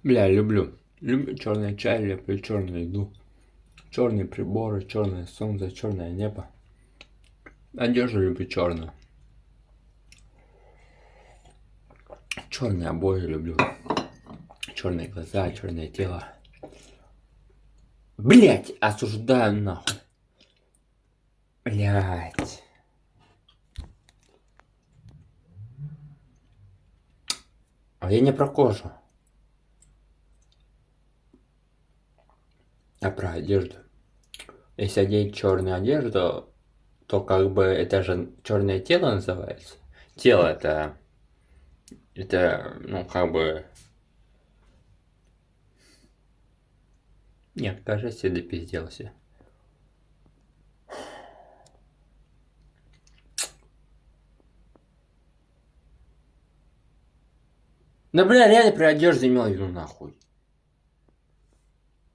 Бля, люблю. Люблю черный чай, люблю черную еду. Черные приборы, черное солнце, черное небо. Одежду люблю черную. Черные обои люблю. Черные глаза, черное тело. Блять, осуждаю нахуй. Блять. А я не про кожу. А про одежду. Если одеть черную одежду, то как бы это же черное тело называется. Тело это, ну, как бы... Нет, кажется, я допизделся. Да, бля, реально про одежду имел в виду, нахуй.